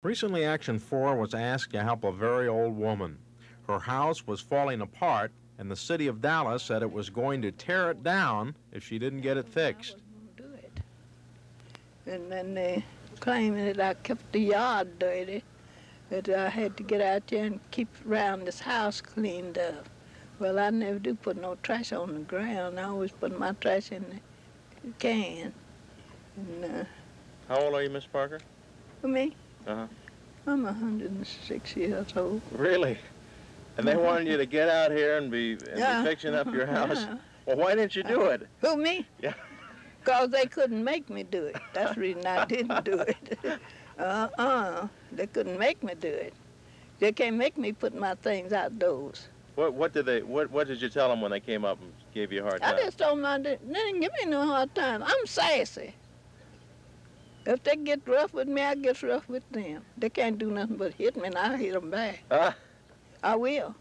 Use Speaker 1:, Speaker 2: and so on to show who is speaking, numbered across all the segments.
Speaker 1: Recently, Action 4 was asked to help a very old woman. Her house was falling apart, and the city of Dallas said it was going to tear it down if she didn't get it fixed.
Speaker 2: I wasn't going to do it. And then they claimed that I kept the yard dirty, that I had to get out there and keep around this house cleaned up. Well, I never do put no trash on the ground. I always put my trash in the can. And,
Speaker 3: how old are you, Miss Parker?
Speaker 2: For me?
Speaker 3: Uh-huh.
Speaker 2: I'm 106 years old.
Speaker 3: Really? And they wanted you to get out here and be fixing up your house?
Speaker 2: Yeah.
Speaker 3: Well, why didn't you do it?
Speaker 2: Who, me?
Speaker 3: Yeah.
Speaker 2: Because they couldn't make me do it. That's the reason I didn't do it. They couldn't make me do it. They can't make me put my things outdoors.
Speaker 3: What did you tell them when they came up and gave you a hard time?
Speaker 2: I just told them they didn't give me no hard time. I'm sassy. If they get rough with me, I get rough with them. They can't do nothing but hit me, and I'll hit them back. I will.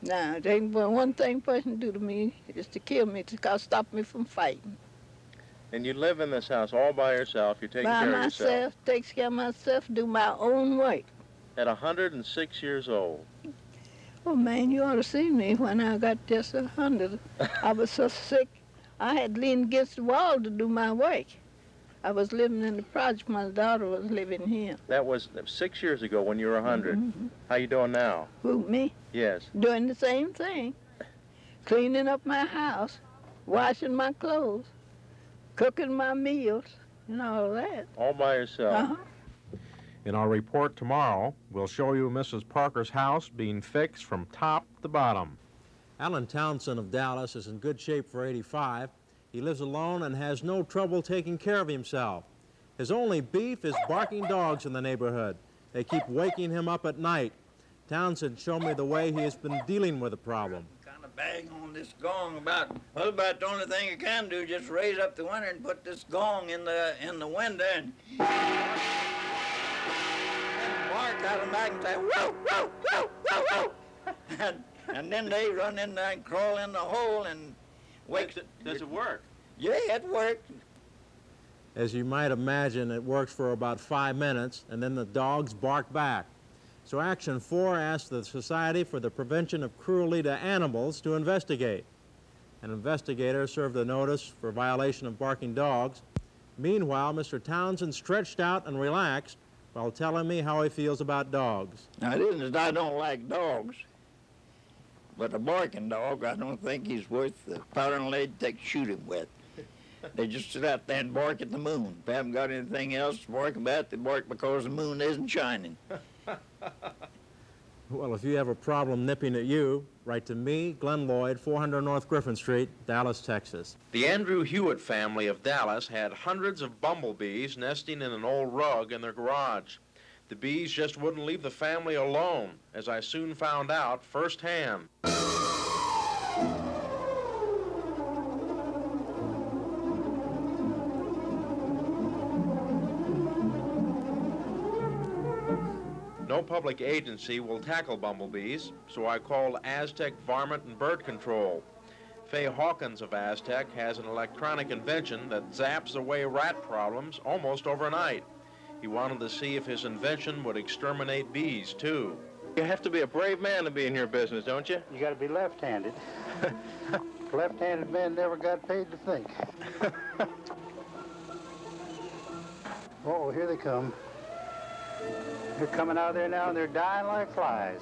Speaker 2: Now, one thing a person do to me is to kill me, to stop me from fighting.
Speaker 3: And you live in this house all by yourself. You're taking care of yourself.
Speaker 2: By myself, takes care of myself, do my own work.
Speaker 3: At 106 years old.
Speaker 2: Oh, man, you ought to see me when I got just 100. I was so sick, I had to lean against the wall to do my work. I was living in the project. My daughter was living here.
Speaker 3: That was 6 years ago when you were 100.
Speaker 2: Mm-hmm.
Speaker 3: How you doing now?
Speaker 2: Who, me?
Speaker 3: Yes.
Speaker 2: Doing the same thing. Cleaning up my house, washing my clothes, cooking my meals, and all that.
Speaker 3: All by yourself?
Speaker 2: Uh-huh.
Speaker 1: In our report tomorrow, we'll show you Mrs. Parker's house being fixed from top to bottom.
Speaker 4: Alan Townsend of Dallas is in good shape for 85. He lives alone and has no trouble taking care of himself. His only beef is barking dogs in the neighborhood. They keep waking him up at night. Townsend showed me the way he has been dealing with the problem.
Speaker 5: Kind of bang on this gong about the only thing you can do, just raise up the window and put this gong in the window and bark out and back and say, whoa, whoa, whoa, whoa, whoa. And then they run in there and crawl in the hole and wake.
Speaker 3: Does it work?
Speaker 5: Yeah, it worked.
Speaker 4: As you might imagine, it works for about 5 minutes, and then the dogs bark back. So Action 4 asked the Society for the Prevention of Cruelty to Animals to investigate. An investigator served a notice for violation of barking dogs. Meanwhile, Mr. Townsend stretched out and relaxed while telling me how he feels about dogs.
Speaker 5: Now, it isn't that I don't like dogs, but a barking dog, I don't think he's worth the powder and lead to shoot him with. They just sit out there and bark at the moon. If they haven't got anything else to bark about, they bark because the moon isn't shining.
Speaker 4: Well, if you have a problem nipping at you, write to me, Glenn Lloyd, 400 North Griffin Street, Dallas, Texas.
Speaker 1: The Andrew Hewitt family of Dallas had hundreds of bumblebees nesting in an old rug in their garage. The bees just wouldn't leave the family alone, as I soon found out firsthand. No public agency will tackle bumblebees, so I called Aztec Varmint and Bird Control. Fay Hawkins of Aztec has an electronic invention that zaps away rat problems almost overnight. He wanted to see if his invention would exterminate bees, too.
Speaker 3: You have to be a brave man to be in your business, don't you?
Speaker 6: You got to be left-handed. Left-handed men never got paid to think. Oh, here they come. They're coming out of there now, and they're dying like flies.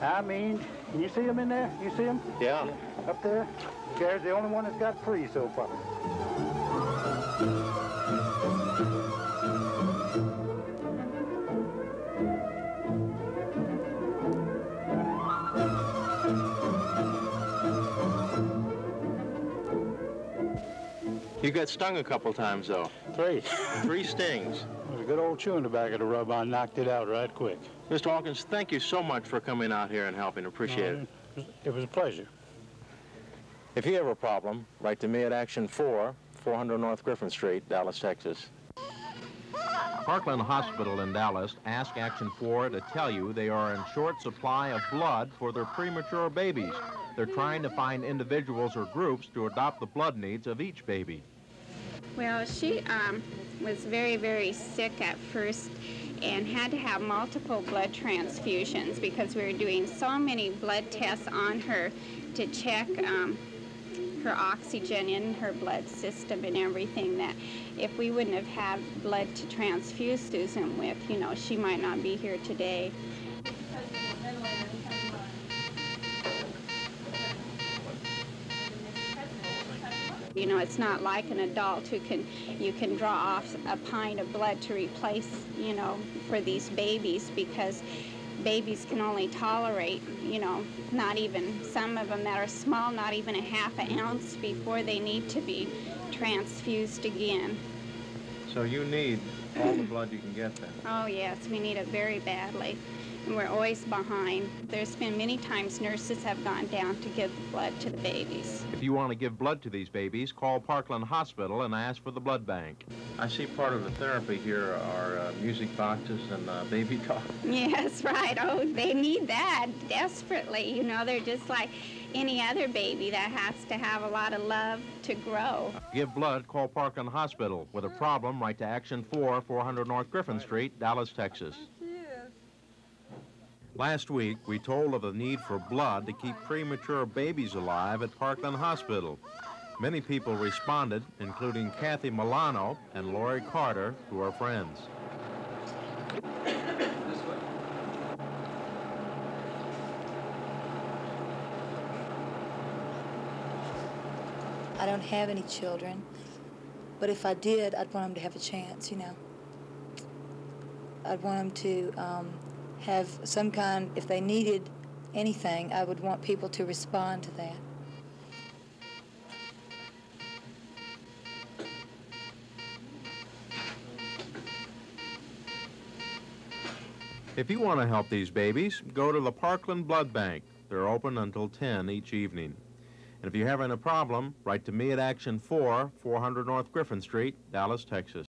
Speaker 6: I mean, can you see them in there? You see them?
Speaker 3: Yeah.
Speaker 6: Up there? There's the only one that's got free so far.
Speaker 3: You got stung a couple times, though.
Speaker 6: 3.
Speaker 3: 3 stings.
Speaker 6: It was a good old chewing tobacco to rub on, knocked it out right quick.
Speaker 3: Mr. Hawkins, thank you so much for coming out here and helping. Appreciate it.
Speaker 6: It was a pleasure.
Speaker 3: If you have a problem, write to me at Action 4, 400 North Griffin Street, Dallas, Texas.
Speaker 1: Parkland Hospital in Dallas asked Action 4 to tell you they are in short supply of blood for their premature babies. They're trying to find individuals or groups to adopt the blood needs of each baby.
Speaker 7: Well, she was very, very sick at first, and had to have multiple blood transfusions because we were doing so many blood tests on her to check her oxygen in her blood system and everything, that if we wouldn't have had blood to transfuse Susan with, you know, she might not be here today. You know, it's not like an adult who you can draw off a pint of blood to replace, you know, for these babies, because babies can only tolerate, you know, not even, some of them that are small, not even a half an ounce before they need to be transfused again.
Speaker 1: So you need all the blood you can get then?
Speaker 7: Oh yes, we need it very badly. And we're always behind. There's been many times nurses have gone down to give blood to the babies.
Speaker 1: If you want to give blood to these babies, call Parkland Hospital and ask for the blood bank. I see part of the therapy here are music boxes and baby talk.
Speaker 7: Yes, right. Oh, they need that desperately. You know, they're just like any other baby that has to have a lot of love to grow.
Speaker 1: Give blood, call Parkland Hospital. With a problem, write to Action 4, 400 North Griffin Street, Dallas, Texas. Last week, we told of the need for blood to keep premature babies alive at Parkland Hospital. Many people responded, including Kathy Milano and Lori Carter, who are friends.
Speaker 8: I don't have any children, but if I did, I'd want them to have a chance, you know. I'd want them to have some kind, if they needed anything, I would want people to respond to that.
Speaker 1: If you want to help these babies, go to the Parkland Blood Bank. They're open until 10 each evening. And if you're having a problem, write to me at Action 4, 400 North Griffin Street, Dallas, Texas.